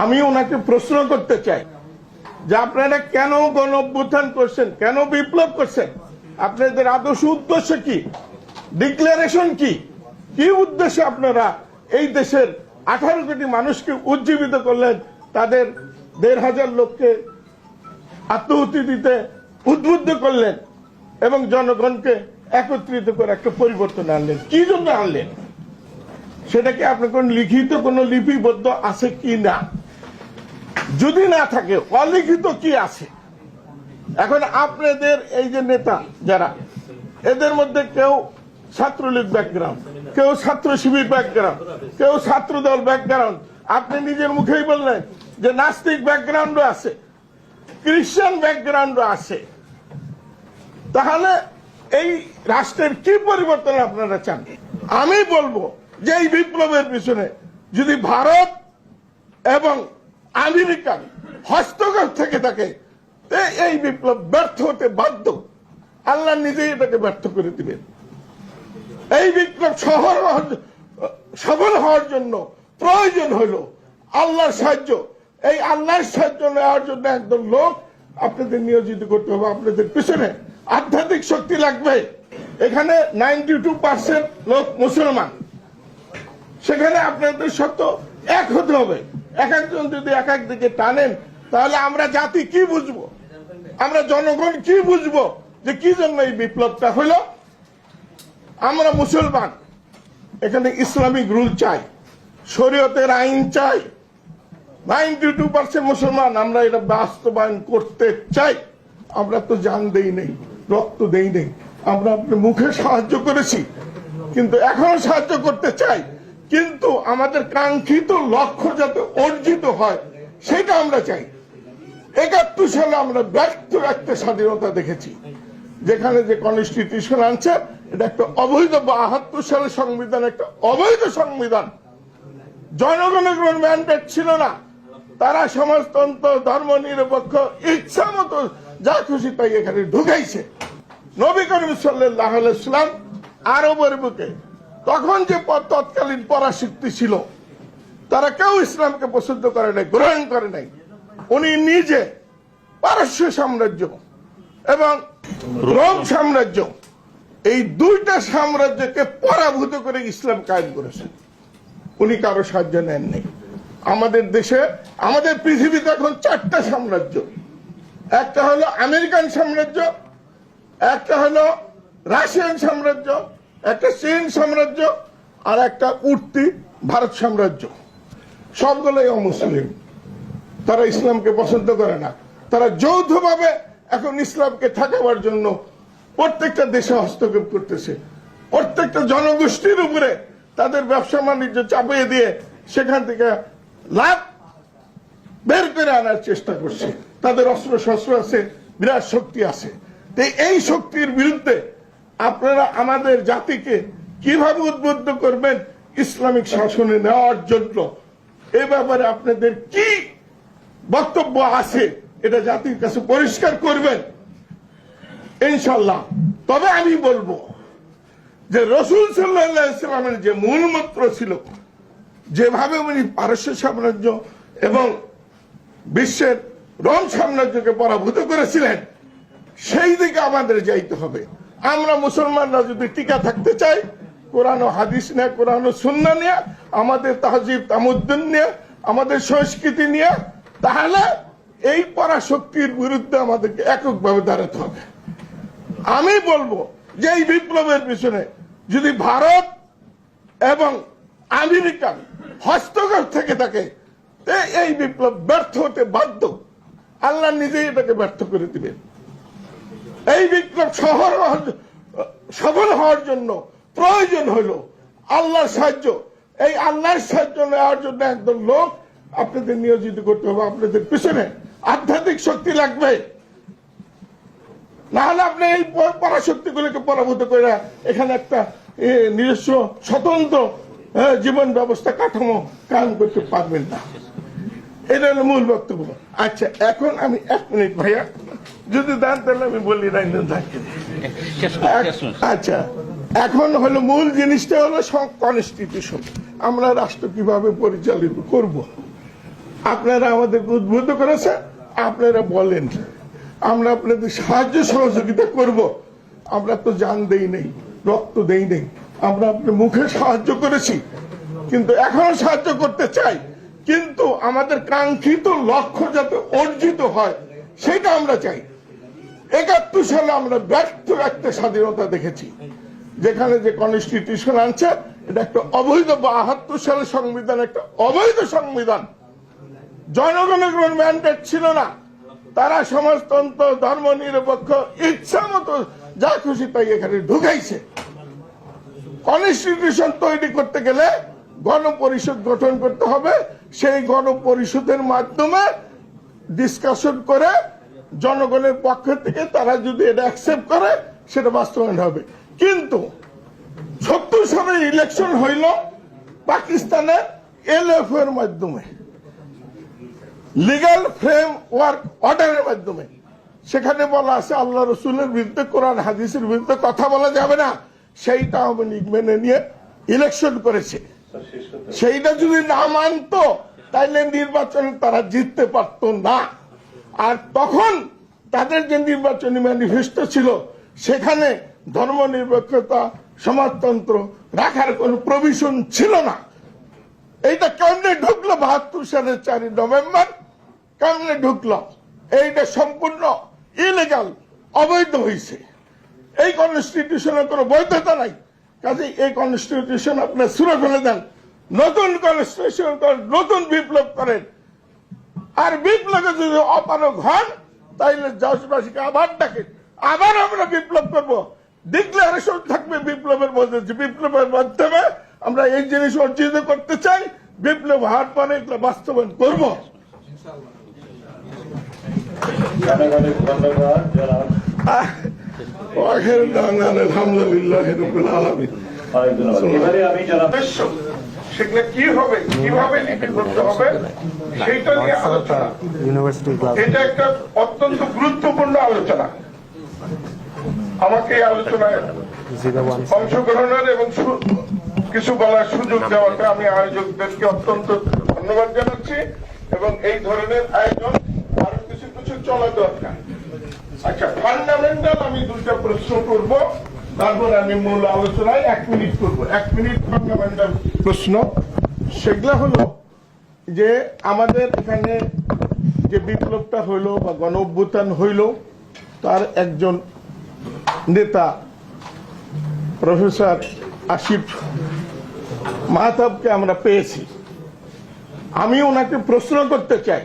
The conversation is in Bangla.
আমি ওনাকে প্রশ্ন করতে চাই যে আপনারা কেন গণ অভ্যুত্থান করছেন, কেন বিপ্লব করছেন, আপনাদের আদর্শ উদ্দেশ্য কি, ডিক্লারেশন কি, কি উদ্দেশ্যে আপনারা এই দেশের 18 কোটি মানুষকে উজ্জীবিত করলেন, তাদের 1,500 লোককে আত্মহত্যা দিতে উদ্বুদ্ধ করলেন এবং জনগণকে একত্রিত করে একটা পরিবর্তন আনলেন, কি জন্য আনলেন? সেটা কি আপনার কোন লিখিত কোন লিপিবদ্ধ আছে কি না? যদি না থাকে অলিখিত কি আছে? এখন আপনাদের এই যে নেতা যারা, এদের মধ্যে কেউ ছাত্রলীগ ব্যাকগ্রাউন্ড, কেউ ছাত্র শিবির ব্যাকগ্রাউন্ড, কেউ ছাত্র দল ব্যাকগ্রাউন্ড, আপনি নিজের মুখেই বললেন যে নাস্তিক ব্যাকগ্রাউন্ডও আছে, খ্রিস্টান ব্যাকগ্রাউন্ডও আছে। তাহলে এই রাষ্ট্রের কি পরিবর্তন আপনারা চান? আমি বলবো যে এই বিপ্লবের পিছনে যদি ভারত এবং আমেরিকার হস্তক্ষেপ থেকে থাকে, এই বিপ্লব ব্যর্থ হতে বাধ্য। আল্লাহ নিজেই এটাকে ব্যর্থ করে দিবেন। এই বিপ্লব সফল হওয়ার জন্য প্রয়োজন হলো আল্লাহর সাহায্য। এই আল্লাহর সাহায্য নেওয়ার জন্য একদম লোক আপনাদের নিয়োজিত করতে হবে। আপনাদের পিছনে আধ্যাত্মিক শক্তি লাগবে। এখানে 92% লোক মুসলমান, সেখানে আপনাদের সত্য এক হতে হবে। এক একজন যদি এক এক দিকে টানেন, তাহলে আমরা জাতি কি বুঝবো, আমরা জনগণ কি বুঝবো যে কি জন্য এই বিপ্লবটা হলো? আমরা মুসলমান, এখানে ইসলামিক রুল চাই, শরীয়তের আইন চাই। 92% মুসলমান, আমরা এটা বাস্তবায়ন করতে চাই। আমরা তো জান দেই নেই, রক্ত দেই নেই, আমরা আপনার মুখে সাহায্য করেছি, কিন্তু এখনো সাহায্য করতে চাই। কিন্তু আমাদের কাঙ্ক্ষিত লক্ষ্য যাতে অর্জিত হয় সেটা আমরা চাই। 71 সালে আমরা ব্যর্থ একটা স্বাধীনতা দেখেছি, যেখানে যে কনস্টিটিউশন আনছে এটা একটা অবৈধ, 72 সালের সংবিধান একটা অবৈধ সংবিধান। জনগণের কোন ম্যান্ডেট ছিল না, তারা সমাজতন্ত্র, ধর্ম নিরপেক্ষ, ইচ্ছা মতো যা খুশি তাই এখানে ঢুকাইছে। নবী করিম সাল্লাল্লাহু আলাইহি ওয়াসাল্লাম আরবের বুকে তখন যে তৎকালীন পরাশক্তি ছিল, তারা কেউ ইসলামকে পছন্দ করে নাই, গ্রহণ করে নাই। উনি নিজে পারস্য সাম্রাজ্য এবং রোম সাম্রাজ্য, এই দুইটা সাম্রাজ্যকে পরাভূত করে ইসলাম কায়েম করেছেন। উনি কারো সাহায্য নেননি। আমাদের দেশে, আমাদের পৃথিবীতে এখন 4টা সাম্রাজ্য। একটা হলো আমেরিকান সাম্রাজ্য, একটা হলো রাশিয়ান সাম্রাজ্য, একটা চীন সাম্রাজ্য, আর একটা উঠতি ভারত সাম্রাজ্য। সবগুলোই অমুসলিম, তারা ইসলামকে পছন্দ করে না। তারা যৌথভাবে এখন ইসলামকে ঠেকাবার জন্য প্রত্যেকটা দেশে হস্তক্ষেপ করতেছে। প্রত্যেকটা জনগোষ্ঠীর উপরে তাদের ব্যবসা বাণিজ্য চাপিয়ে দিয়ে সেখান থেকে লাভ বের করে আনার চেষ্টা করছে। তাদের অস্ত্র শস্ত্র আছে, বিরাট শক্তি আছে। এই শক্তির বিরুদ্ধে আপনারা আমাদের জাতিকে কিভাবে উদ্বুদ্ধ করবেন ইসলামিক শাসনে নেওয়ার জন্য? এ ব্যাপারে আপনাদের কি বক্তব্য আছে এটা জাতির কাছে পরিষ্কার করবেন ইনশাল্লাহ। তবে আমি বলবো যে রাসূল সাল্লাল্লাহু আলাইহি ওয়াসাল্লামের যে মূল মন্ত্র ছিল, যেভাবে উনি পারস্য সাম্রাজ্য এবং বিশ্বের রোম সাম্রাজ্যকে পরাভূত করেছিলেন, সেই দিকে আমাদের যাইতে হবে। আমরা মুসলমানরা যদি টিকা থাকতে চাই, কোরআন ও হাদিস নিয়ে, কোরআন ও সুন্নাহ নিয়ে, আমাদের তাহজিব তামুদ্দুন নিয়ে, আমাদের সংস্কৃতি নিয়ে, তাহলে এই পরাশক্তির বিরুদ্ধে আমাদেরকে এককভাবে দাঁড়াতে হবে। আমি বলবো যে এই বিপ্লবের পিছনে যদি ভারত এবং আমেরিকার হস্তক্ষেপ থেকে থাকে, এই বিপ্লব ব্যর্থ হতে বাধ্য। আল্লাহ নিজেই এটাকে ব্যর্থ করে দিবেন। এই বিপ্লব সফল হওয়ার জন্য প্রয়োজন হলো আল্লাহর সাহায্য। এই আল্লাহর সাহায্য নেওয়ার জন্য একদম লোক আপনাদের নিয়োজিত করতে হবে। আপনাদের পিছনে আধ্যাত্মিক শক্তি লাগবে, না হলে আপনি এই পরাশক্তিগুলোকে পরাভূত করে এখানে একটা নিজস্ব স্বতন্ত্র জীবন ব্যবস্থা কাঠামো কায়েম করতে পারবেন না। এটা হলো মূল বক্তব্য। আচ্ছা, এখন আমি 1 মিনিট ভাইয়া যদি দেন তাহলে আমি বলি। আচ্ছা, এখন হলো মূল জিনিসটা হলো কনস্টিটিউশন। আমরা রাষ্ট্র কিভাবে পরিচালিত করব। আপনারা আমাদেরকে উদ্বুদ্ধ করেছেন, আপনারা বলেন, আমরা আপনাদের সাহায্য সহযোগিতা করব। আমরা তো জান দেই নেই, রক্ত দেই নেই, আমরা আপনার মুখে সাহায্য করেছি, কিন্তু এখনো সাহায্য করতে চাই। কিন্তু আমাদের কাঙ্ক্ষিত লক্ষ্য যাতে অর্জিত হয় সেটা আমরা চাই। ৭১ সালে আমরা ব্যর্থ একটা স্বাধীনতা দেখেছি, যেখানে যে কনস্টিটিউশন আনছে এটা একটা অবৈধ, ৭২ সালের সংবিধান একটা অবৈধ সংবিধান। জনগণের কোন ম্যান্ডেট ছিল না, তারা সমাজতন্ত্র, ধর্ম নিরপেক্ষ, ইচ্ছা মতো যা খুশি তাই এখানে ঢুকাইছে। কনস্টিটিউশন তৈরি করতে গেলে গণপরিষদ গঠন করতে হবে, সেই গণপরিষদের মাধ্যমে ডিসকাশন করে জনগণের পক্ষ থেকে তারা যদি এটা অ্যাকসেপ্ট করে সেটা বাস্তবায়ন হবে। কিন্তু ৭০ সালের ইলেকশন হইল পাকিস্তানের এলএফ এর মাধ্যমে, লিগ্যাল ফ্রেম ওয়ার্ক অর্ডারের মাধ্যমে। সেখানে বলা আছে আল্লাহ রসুলের বিরুদ্ধে, কোরআন হাদিসের বিরুদ্ধে কথা বলা যাবে না, সেইটা আওয়ামী লীগ মেনে নিয়ে ইলেকশন করেছে। সেইটা যদি না মানতো তাইলে নির্বাচনে তারা জিততে পারতো না। আর তখন তাদের যে নির্বাচনী ম্যানিফেস্টো ছিল সেখানে ধর্ম নিরপেক্ষতা, সমাজতন্ত্র রাখার কোন প্রভিশন ছিল না। এইটা কেমনে ঢুকলো ৭২ সালের ৪ নভেম্বর? কেমনে ঢুকলো? এইটা সম্পূর্ণ ইলিগাল, অবৈধ হয়েছে। এই কনস্টিটিউশনের কোনো বৈধতা নাই। কাজে এই কনস্টিটিউশন আপনার ছুঁড়ে ফেলে দেন, নতুন কনস্টিটিউশন করেন, নতুন বিপ্লব করেন। আর বিপ্লবে যদি অপারগ হন তাইলে দেশবাসীকে আবার ডাকেন, আবার আমরা বিপ্লব করবো। ডিক্লারেশন থাকবে বিপ্লবের মধ্যে, বিপ্লবের মাধ্যমে আমরা এই জিনিস অর্জিত করতে চাই, বিপ্লব হওয়ার পরে এগুলো বাস্তবায়ন করবো। আলহামদুলিল্লাহ রাব্বিল আলামিন। সেগুলো কি হবে, কিভাবে লিপিবদ্ধ করতে হবে সেইটা নিয়ে আলোচনা। এটা একটা অত্যন্ত গুরুত্বপূর্ণ আলোচনা। আমাকে এই আলোচনায় অংশগ্রহণের এবং কিছু বলার সুযোগ দেওয়াতে আমি আয়োজকদেরকে অত্যন্ত ধন্যবাদ জানাচ্ছি। এবং এই ধরনের আয়োজন আরো কিছু কিছু চলা দরকার। আচ্ছা, ফান্ডামেন্টাল আমি 2টা প্রশ্ন করব, তারপর আমি মূল আলোচনায় 1 মিনিট করব। 1 মিনিট ফান্ডামেন্টাল প্রশ্ন। সেগুলা হলো যে আমাদের এখানে যে বিপ্লবটা হইলো বা গণ অভ্যুত্থান হইল, তার একজন নেতা প্রফেসর আসিফ মাহতাবকে আমরা পেয়েছি। আমি ওনাকে প্রশ্ন করতে চাই,